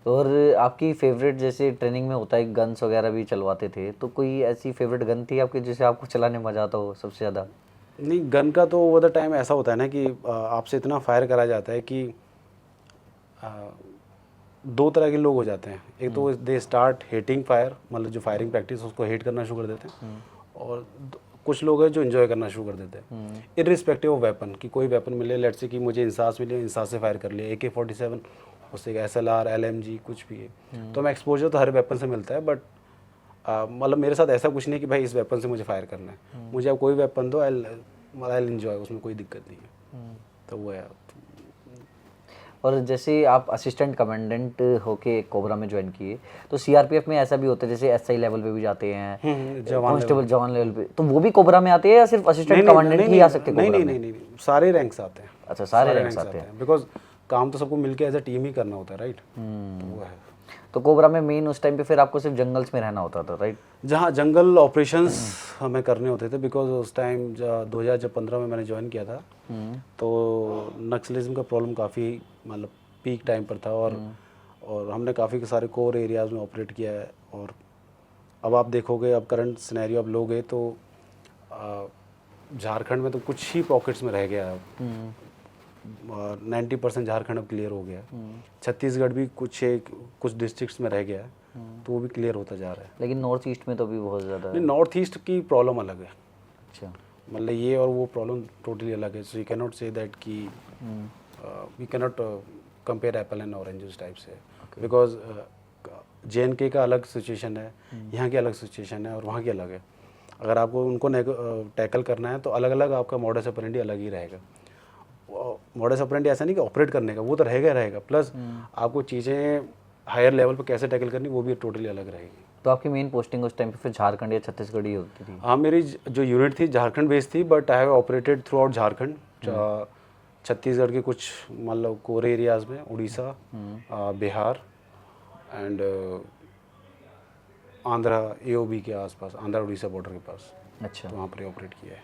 और आपकी फेवरेट, जैसे ट्रेनिंग में होता है गन्स वगैरह भी चलवाते थे, तो कोई ऐसी फेवरेट गन थी आपकी जिसे आपको चलाने में मजा आता हो सबसे ज़्यादा? नहीं, गन का तो ओवर द टाइम ऐसा होता है ना कि आपसे इतना फायर करा जाता है कि दो तरह के लोग हो जाते हैं। एक तो दे स्टार्ट हेटिंग फायर, मतलब जो फायरिंग प्रैक्टिस उसको हेट करना शुरू कर देते हैं, और कुछ लोग हैं जो एंजॉय करना शुरू कर देते हैं इरिस्पेक्टिव ऑफ वेपन। कि कोई वेपन मिले, लेट्स से कि मुझे इंसास मिले, इंसास से फायर कर लिया, AK-47, उससे SLR, LMG, कुछ भी है, तो हमें एक्सपोजर तो हर वेपन से मिलता है। बट मतलब मेरे साथ ऐसा कुछ नहीं कि भाई इस वेपन से मुझे फायर करना है, मुझे अब कोई वेपन दो, आई एंजॉय, उसमें कोई दिक्कत नहीं है। तो वो है। और जैसे आप असिस्टेंट कमांडेंट होके कोबरा में ज्वाइन किए, तो सीआरपीएफ में ऐसा भी होता है जैसे एसआई लेवल पे भी जाते हैं, जवान लेवल कांस्टेबल जवान लेवल पे, तो वो भी कोबरा में आते हैं या सिर्फ असिस्टेंट नहीं कमांडेंट नहीं ही नहीं आ सकते नहीं कोबरा नहीं में? नहीं नहीं नहीं, सारे रैंक्स आते हैं। अच्छा, सारे रैंक्स रैंक्स आते हैं। बिकॉज काम तो सबको मिलके एज अ टीम ही करना होता है, राइट। तो वो है। तो कोबरा में मेन उस टाइम पे फिर आपको सिर्फ जंगल्स में रहना होता था, राइट? जहाँ जंगल ऑपरेशंस हमें करने होते थे, बिकॉज उस टाइम 2015 में मैंने ज्वाइन किया था, तो नक्सलिज्म का प्रॉब्लम काफ़ी मतलब पीक टाइम पर था, और हमने काफ़ी सारे कोर एरियाज़ में ऑपरेट किया है। और अब आप देखोगे, अब करंट सिनेरियो अब लोगे तो झारखंड में तो कुछ ही पॉकेट्स में रह गया है। 90% झारखंड अब क्लियर हो गया है। छत्तीसगढ़ भी कुछ डिस्ट्रिक्ट्स में रह गया है, तो वो भी क्लियर होता जा रहा है। लेकिन नॉर्थ ईस्ट में तो भी बहुत ज़्यादा नहीं, है। नॉर्थ ईस्ट की प्रॉब्लम अलग है। अच्छा। मतलब ये और वो प्रॉब्लम टोटली अलग है। So you can not say that कि we can not compare apple and oranges type से, बिकॉज JNK का अलग सिचुएशन है, यहाँ की अलग सिचुएशन है, और वहाँ की अलग है। अगर आपको उनको टैकल करना है तो अलग अलग आपका मॉडस ऑपरेंडी अलग ही रहेगा। मॉडस ऑपरेंडी ऐसा नहीं कि ऑपरेट करने का, वो तो रहेगा, प्लस आपको चीज़ें हायर लेवल पर कैसे टैकल करनी वो भी टोटली अलग रहेगी। तो आपकी मेन पोस्टिंग उस टाइम पे फिर झारखंड या छत्तीसगढ़ ही होती थी? हाँ, मेरी जो यूनिट थी झारखंड बेस्ड थी, but I have operated through out Jharkhand, Chhattisgarh के कुछ मतलब कोर एरियाज़ में, उड़ीसा, बिहार एंड आंध्रा, AOB के आसपास, आंध्रा उड़ीसा बॉर्डर के पास। अच्छा। तो वहाँ पर ऑपरेट किया है।